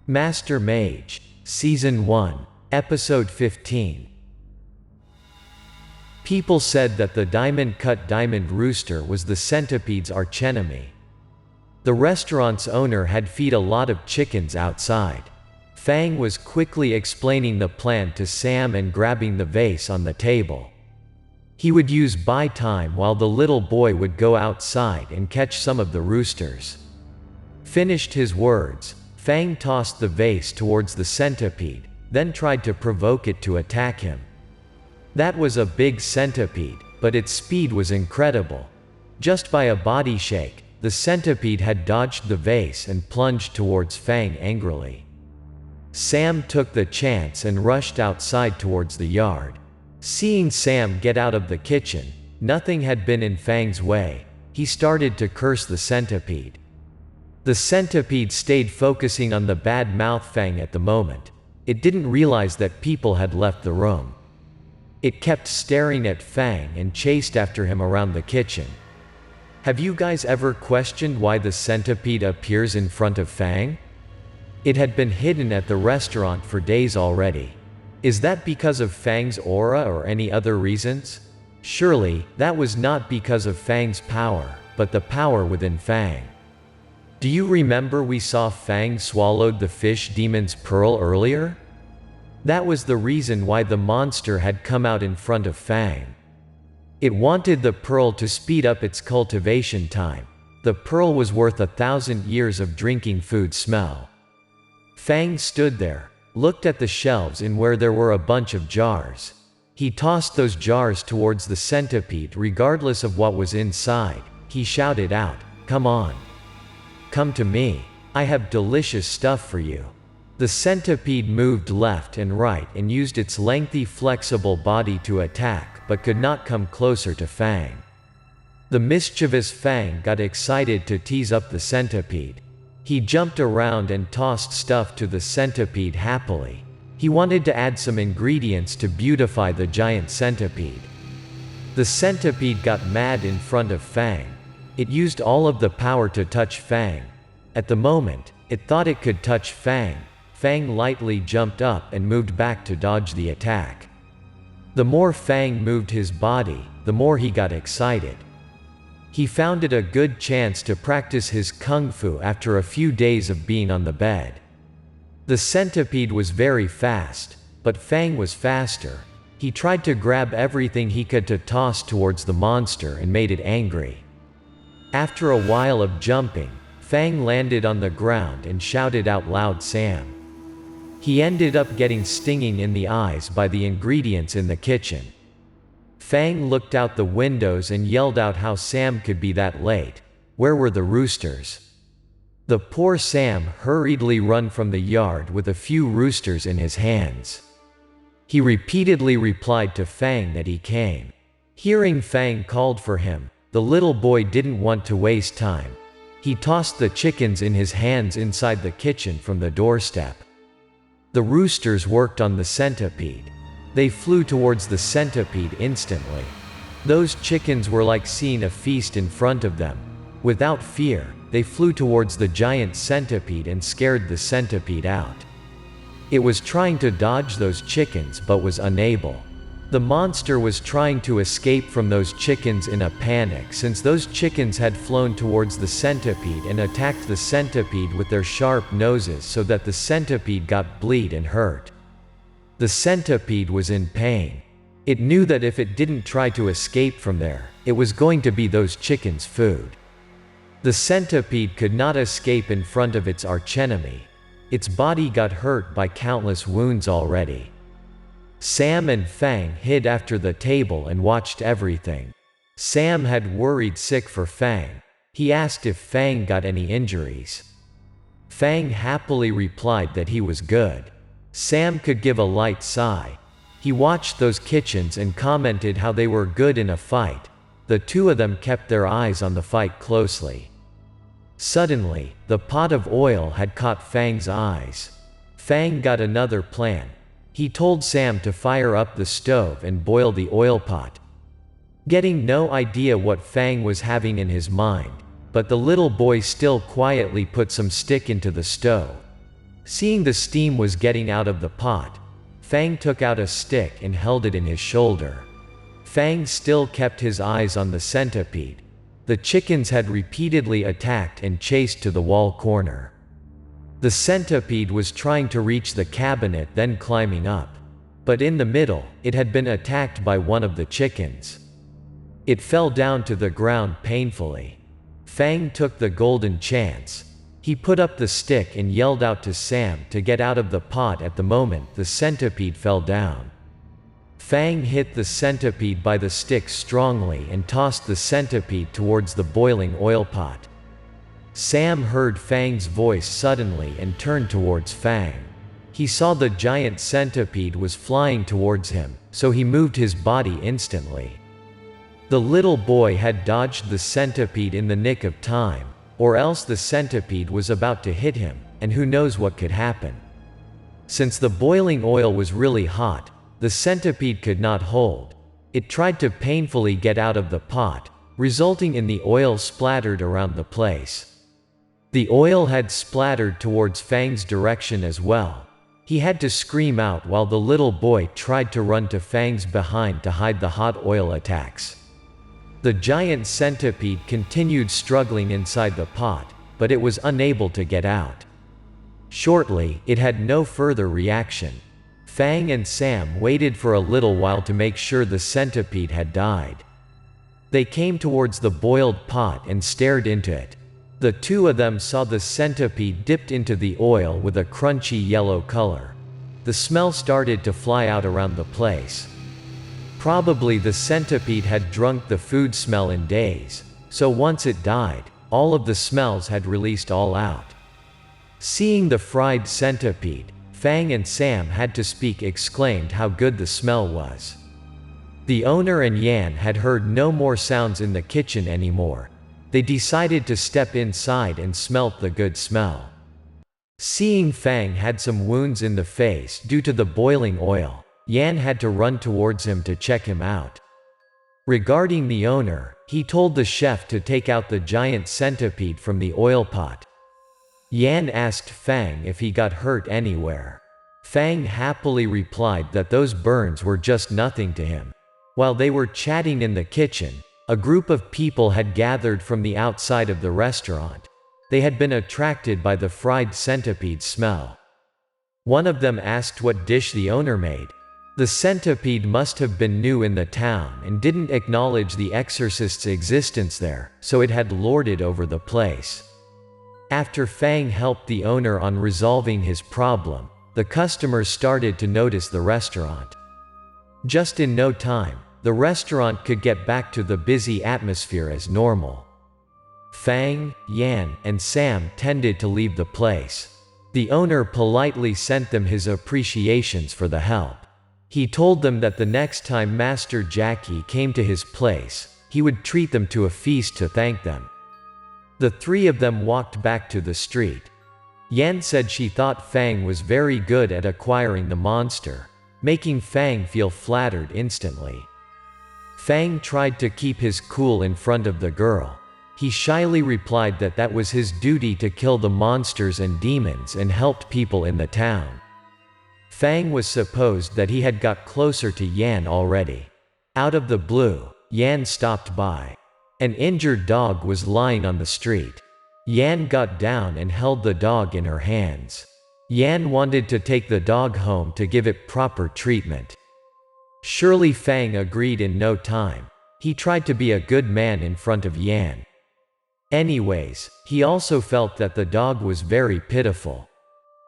Master Mage, Season 1, Episode 15. People said that the diamond-cut diamond rooster was the centipede's archenemy. The restaurant's owner had fed a lot of chickens outside. Fang was quickly explaining the plan to Sam and grabbing the vase on the table. He would use buy time while the little boy would go outside and catch some of the roosters. Finished his words, Fang tossed the vase towards the centipede, then tried to provoke it to attack him. That was a big centipede, but its speed was incredible. Just by a body shake, the centipede had dodged the vase and plunged towards Fang angrily. Sam took the chance and rushed outside towards the yard. Seeing Sam get out of the kitchen, nothing had been in Fang's way. He started to curse the centipede. The centipede stayed focusing on the bad mouth Fang at the moment. It didn't realize that people had left the room. It kept staring at Fang and chased after him around the kitchen. Have you guys ever questioned why the centipede appears in front of Fang? It had been hidden at the restaurant for days already. Is that because of Fang's aura or any other reasons? Surely, that was not because of Fang's power, but the power within Fang. Do you remember we saw Fang swallowed the fish demon's pearl earlier? That was the reason why the monster had come out in front of Fang. It wanted the pearl to speed up its cultivation time. The pearl was worth 1,000 years of drinking food smell. Fang stood there, looked at the shelves in where there were a bunch of jars. He tossed those jars towards the centipede regardless of what was inside. He shouted out, "Come on. Come to me. I have delicious stuff for you." The centipede moved left and right and used its lengthy flexible body to attack, but could not come closer to Fang. The mischievous Fang got excited to tease up the centipede. He jumped around and tossed stuff to the centipede happily. He wanted to add some ingredients to beautify the giant centipede. The centipede got mad in front of Fang. It used all of the power to touch Fang. At the moment, it thought it could touch Fang. Fang lightly jumped up and moved back to dodge the attack. The more Fang moved his body, the more he got excited. He found it a good chance to practice his kung fu after a few days of being on the bed. The centipede was very fast, but Fang was faster. He tried to grab everything he could to toss towards the monster and made it angry. After a while of jumping, Fang landed on the ground and shouted out loud, "Sam." He ended up getting stinging in the eyes by the ingredients in the kitchen. Fang looked out the windows and yelled out how Sam could be that late. Where were the roosters? The poor Sam hurriedly ran from the yard with a few roosters in his hands. He repeatedly replied to Fang that he came. Hearing Fang called for him, the little boy didn't want to waste time. He tossed the chickens in his hands inside the kitchen from the doorstep. The roosters worked on the centipede. They flew towards the centipede instantly. Those chickens were like seeing a feast in front of them. Without fear, they flew towards the giant centipede and scared the centipede out. It was trying to dodge those chickens but was unable. The monster was trying to escape from those chickens in a panic since those chickens had flown towards the centipede and attacked the centipede with their sharp noses so that the centipede got bleed and hurt. The centipede was in pain. It knew that if it didn't try to escape from there, it was going to be those chickens' food. The centipede could not escape in front of its archenemy. Its body got hurt by countless wounds already. Sam and Fang hid after the table and watched everything. Sam had worried sick for Fang. He asked if Fang got any injuries. Fang happily replied that he was good. Sam could give a light sigh. He watched those kitchens and commented how they were good in a fight. The two of them kept their eyes on the fight closely. Suddenly, the pot of oil had caught Fang's eyes. Fang got another plan. He told Sam to fire up the stove and boil the oil pot. Getting no idea what Fang was having in his mind, but the little boy still quietly put some stick into the stove. Seeing the steam was getting out of the pot, Fang took out a stick and held it in his shoulder. Fang still kept his eyes on the centipede. The chickens had repeatedly attacked and chased to the wall corner. The centipede was trying to reach the cabinet, then climbing up. But in the middle, it had been attacked by one of the chickens. It fell down to the ground painfully. Fang took the golden chance. He put up the stick and yelled out to Sam to get out of the pot. At the moment, the centipede fell down. Fang hit the centipede by the stick strongly and tossed the centipede towards the boiling oil pot. Sam heard Fang's voice suddenly and turned towards Fang. He saw the giant centipede was flying towards him, so he moved his body instantly. The little boy had dodged the centipede in the nick of time, or else the centipede was about to hit him, and who knows what could happen. Since the boiling oil was really hot, the centipede could not hold. It tried to painfully get out of the pot, resulting in the oil splattered around the place. The oil had splattered towards Fang's direction as well. He had to scream out while the little boy tried to run to Fang's behind to hide the hot oil attacks. The giant centipede continued struggling inside the pot, but it was unable to get out. Shortly, it had no further reaction. Fang and Sam waited for a little while to make sure the centipede had died. They came towards the boiled pot and stared into it. The two of them saw the centipede dipped into the oil with a crunchy yellow color. The smell started to fly out around the place. Probably the centipede had drunk the food smell in days, so once it died, all of the smells had released all out. Seeing the fried centipede, Fang and Sam had to speak, exclaimed how good the smell was. The owner and Yan had heard no more sounds in the kitchen anymore. They decided to step inside and smelt the good smell. Seeing Fang had some wounds in the face due to the boiling oil, Yan had to run towards him to check him out. Regarding the owner, he told the chef to take out the giant centipede from the oil pot. Yan asked Fang if he got hurt anywhere. Fang happily replied that those burns were just nothing to him. While they were chatting in the kitchen, a group of people had gathered from the outside of the restaurant. They had been attracted by the fried centipede smell. One of them asked what dish the owner made. The centipede must have been new in the town and didn't acknowledge the exorcist's existence there, so it had lorded over the place. After Fang helped the owner on resolving his problem, the customers started to notice the restaurant. Just in no time, the restaurant could get back to the busy atmosphere as normal. Fang, Yan, and Sam tended to leave the place. The owner politely sent them his appreciations for the help. He told them that the next time Master Jackie came to his place, he would treat them to a feast to thank them. The three of them walked back to the street. Yan said she thought Fang was very good at acquiring the monster, making Fang feel flattered instantly. Fang tried to keep his cool in front of the girl. He shyly replied that that was his duty to kill the monsters and demons and helped people in the town. Fang was supposed that he had got closer to Yan already. Out of the blue, Yan stopped by. An injured dog was lying on the street. Yan got down and held the dog in her hands. Yan wanted to take the dog home to give it proper treatment. Surely Fang agreed in no time. He tried to be a good man in front of Yan. Anyways, he also felt that the dog was very pitiful.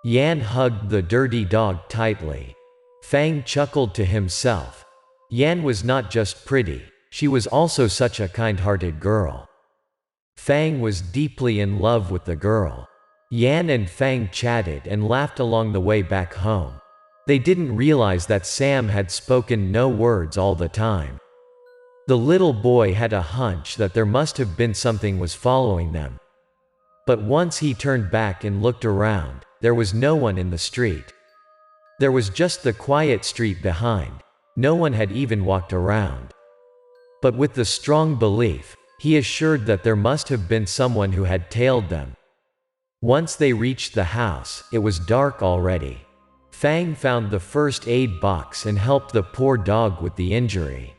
Yan hugged the dirty dog tightly. Fang chuckled to himself. Yan was not just pretty, she was also such a kind-hearted girl. Fang was deeply in love with the girl. Yan and Fang chatted and laughed along the way back home. They didn't realize that Sam had spoken no words all the time. The little boy had a hunch that there must have been something was following them. But once he turned back and looked around, there was no one in the street. There was just the quiet street behind. No one had even walked around. But with the strong belief, he assured that there must have been someone who had tailed them. Once they reached the house, it was dark already. Fang found the first aid box and helped the poor dog with the injury.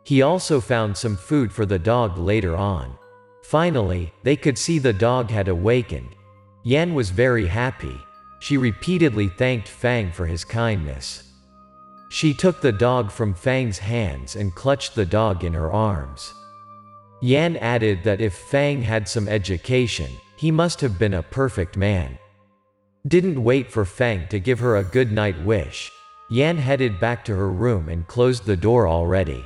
He also found some food for the dog later on. Finally, they could see the dog had awakened. Yan was very happy. She repeatedly thanked Fang for his kindness. She took the dog from Fang's hands and clutched the dog in her arms. Yan added that if Fang had some education, he must have been a perfect man. Didn't wait for Fang to give her a good night wish. Yan headed back to her room and closed the door already.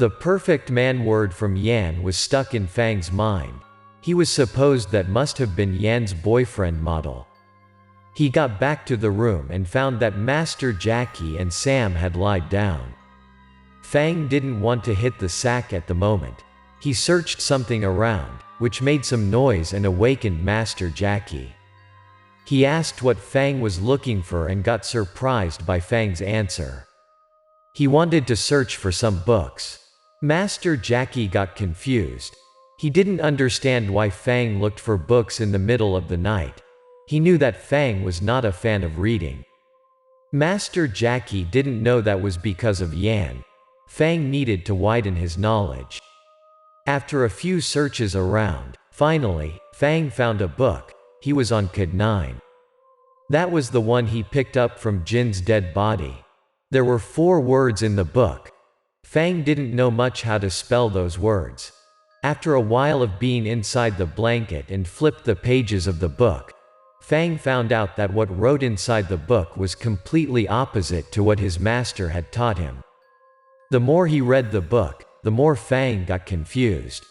The perfect man word from Yan was stuck in Fang's mind. He was supposed that must have been Yan's boyfriend model. He got back to the room and found that Master Jackie and Sam had lied down. Fang didn't want to hit the sack at the moment. He searched something around, which made some noise and awakened Master Jackie. He asked what Fang was looking for and got surprised by Fang's answer. He wanted to search for some books. Master Jackie got confused. He didn't understand why Fang looked for books in the middle of the night. He knew that Fang was not a fan of reading. Master Jackie didn't know that was because of Yan. Fang needed to widen his knowledge. After a few searches around, finally, Fang found a book. He was on Code 9. That was the one he picked up from Jin's dead body. There were 4 words in the book. Fang didn't know much how to spell those words. After a while of being inside the blanket and flipped the pages of the book, Fang found out that what wrote inside the book was completely opposite to what his master had taught him. The more he read the book, the more Fang got confused.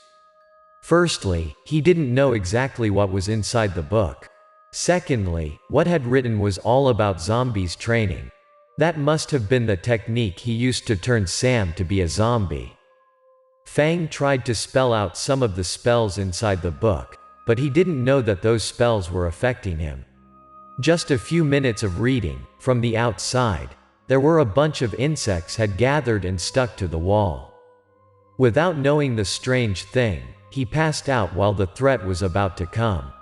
Firstly, he didn't know exactly what was inside the book. Secondly, what had written was all about zombies training. That must have been the technique he used to turn Sam to be a zombie. Fang tried to spell out some of the spells inside the book, but he didn't know that those spells were affecting him. Just a few minutes of reading, from the outside, there were a bunch of insects had gathered and stuck to the wall. Without knowing the strange thing, he passed out while the threat was about to come.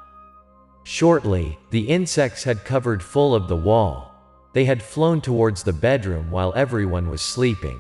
Shortly, the insects had covered full of the wall. They had flown towards the bedroom while everyone was sleeping.